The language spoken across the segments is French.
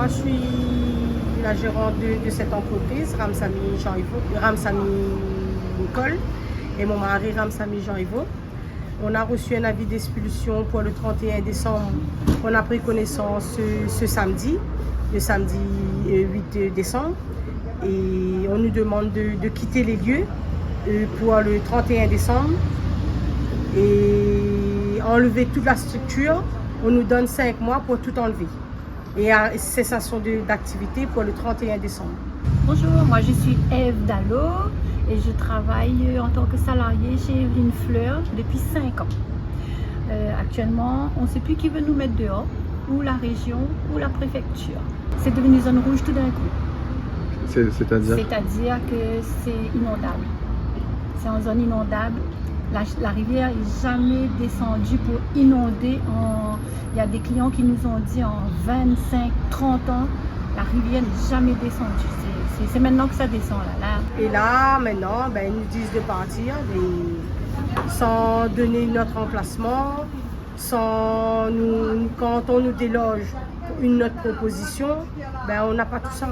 Moi, je suis la gérante de cette entreprise, Ramsamy Nicole, et mon mari Ramsamy Jean-Yves. On a reçu un avis d'expulsion pour le 31 décembre. On a pris connaissance ce samedi, le samedi 8 décembre. Et on nous demande de quitter les lieux pour le 31 décembre et enlever toute la structure. On nous donne 5 mois pour tout enlever. Et cessation d'activité pour le 31 décembre. Bonjour, moi je suis Ève Dallot et je travaille en tant que salariée chez Evelyne Fleur depuis 5 ans. Actuellement, on ne sait plus qui veut nous mettre dehors, ou la région, ou la préfecture. C'est devenu zone rouge tout d'un coup. C'est-à-dire? C'est-à-dire que c'est inondable. C'est en zone inondable. La rivière n'est jamais descendue pour inonder. Il y a des clients qui nous ont dit en 25, 30 ans, la rivière n'est jamais descendue. C'est maintenant que ça descend là. Et là, maintenant, ils nous disent de partir sans donner notre emplacement, quand on nous déloge une autre proposition, on n'a pas tout ça.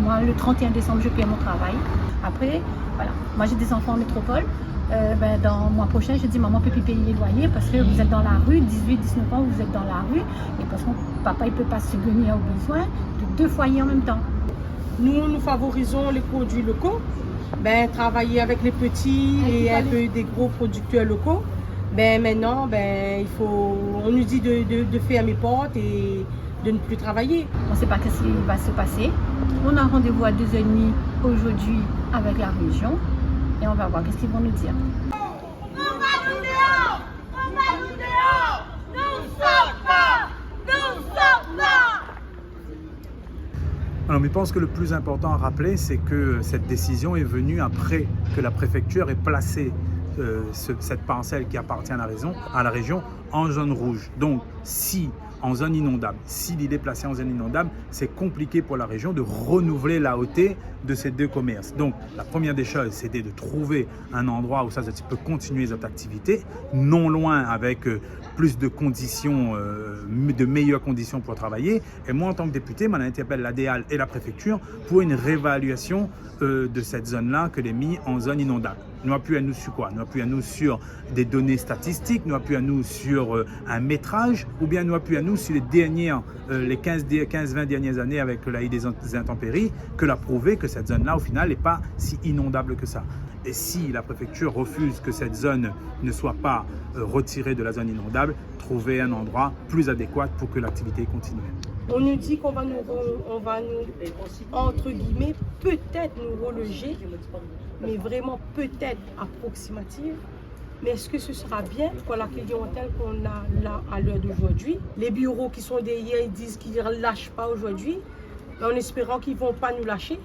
Moi, le 31 décembre, je perds mon travail. Après, voilà, moi j'ai des enfants en métropole. Dans le mois prochain, je dis maman peut plus payer les loyers parce que vous êtes dans la rue, 18, 19 ans, vous êtes dans la rue et parce que papa il peut pas subvenir aux besoins de 2 foyers en même temps. Nous favorisons les produits locaux, travailler avec les petits et un peu des gros producteurs locaux. Maintenant, on nous dit de fermer portes et de ne plus travailler. On ne sait pas ce qui va se passer. On a rendez-vous à 2h30 aujourd'hui avec la région. Et on va voir qu'est-ce qu'ils vont nous dire. On va nous dehors! On va nous dehors! Nous sommes pas! Nous sommes pas! Alors, mais je pense que le plus important à rappeler, c'est que cette décision est venue après que la préfecture ait placé cette parcelle qui appartient à la région en zone rouge. Donc, en zone inondable. Si l'île est placée en zone inondable, c'est compliqué pour la région de renouveler l'AOT de ces 2 commerces. Donc, la première des choses, c'était de trouver un endroit où ça peut continuer cette activité, non loin avec plus de conditions, de meilleures conditions pour travailler. Et moi, en tant que député, j'interpelle l'ADEAL et la préfecture pour une réévaluation de cette zone-là que les mis en zone inondable. Nous appuyons à nous sur quoi? Nous appuyons à nous sur des données statistiques, nous appuyons à nous sur un métrage, ou bien nous appuyons à nous sur les 15-20 dernières années avec l'AI des intempéries, que l'a prouvé que cette zone-là, au final, n'est pas si inondable que ça. Et si la préfecture refuse que cette zone ne soit pas retirée de la zone inondable, trouver un endroit plus adéquat pour que l'activité continue. On nous dit qu'on va nous, entre guillemets, peut-être nous reloger, mais vraiment peut-être approximative. Mais est-ce que ce sera bien pour la clientèle qu'on a là à l'heure d'aujourd'hui? Les bureaux qui sont derrière, ils disent qu'ils ne lâchent pas aujourd'hui, en espérant qu'ils ne vont pas nous lâcher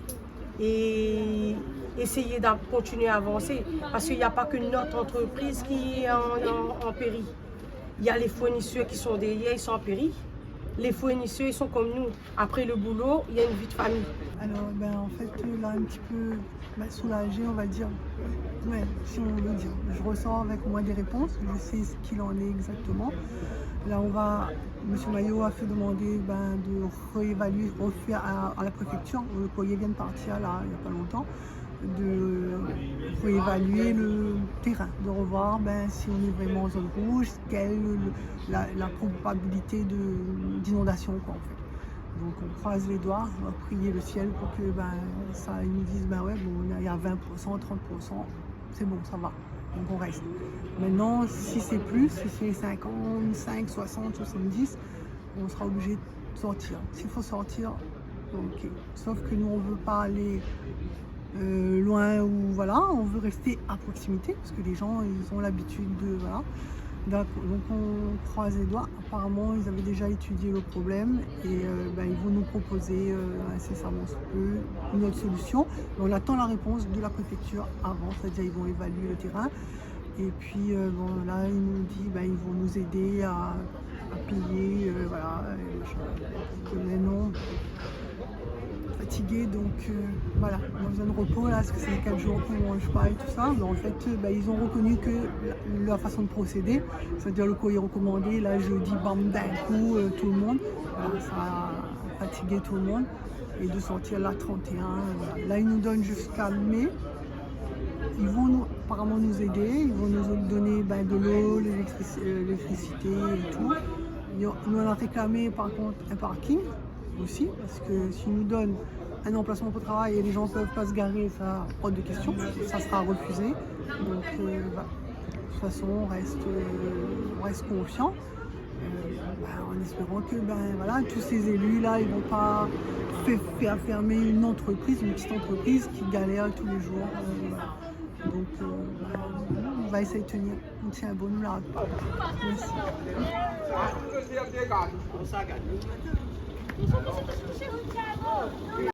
et essayer de continuer à avancer. Parce qu'il n'y a pas que notre entreprise qui est en péril. Il y a les fournisseurs qui sont derrière, ils sont en péril. Les fournisseurs, ils sont comme nous. Après le boulot, il y a une vie de famille. Alors, en fait, là, un petit peu soulagée, on va dire. Ouais, si on veut dire. Je ressens avec moi des réponses. Je sais ce qu'il en est exactement. Là, M. Maillot a fait demander de réévaluer, refaire à la préfecture. Le courrier vient de partir là, il n'y a pas longtemps. De réévaluer le terrain, de revoir si on est vraiment en zone rouge, quelle est la probabilité d'inondation en fait. Donc on croise les doigts, on va prier le ciel pour que ils nous disent il y a 20%, 30%, c'est bon, ça va. Donc on reste. Maintenant, si c'est plus, si c'est 55, 60, 70, on sera obligé de sortir. S'il faut sortir, ok. Sauf que nous on ne veut pas aller loin ou on veut rester à proximité parce que les gens ils ont l'habitude de Donc on croise les doigts. Apparemment ils avaient déjà étudié le problème et ils vont nous proposer incessamment sous peu une autre solution. On attend la réponse de la préfecture avant, c'est-à-dire ils vont évaluer le terrain et puis là ils nous disent ils vont nous aider à payer mais non. Fatigué, donc on a besoin de repos là, parce que c'est 4 jours qu'on ne mange pas et tout ça. Mais en fait, ils ont reconnu que leur façon de procéder, c'est-à-dire le courrier recommandé, là jeudi, bam, d'un coup, tout le monde, ça a fatiguer tout le monde et de sortir la 31. Voilà. Là, ils nous donnent jusqu'à mai. Ils vont apparemment nous aider, ils vont nous donner de l'eau, l'électricité et tout. Nous, on a réclamé par contre un parking aussi, parce que s'ils nous donnent un emplacement pour travail et les gens ne peuvent pas se garer, ça hors de question, ça sera refusé. Donc de toute façon, on reste confiant, en espérant que voilà, tous ces élus-là, ils ne vont pas faire fermer une entreprise, une petite entreprise qui galère tous les jours. Donc on va essayer de tenir. On tient bon, nous la rate pas. Merci.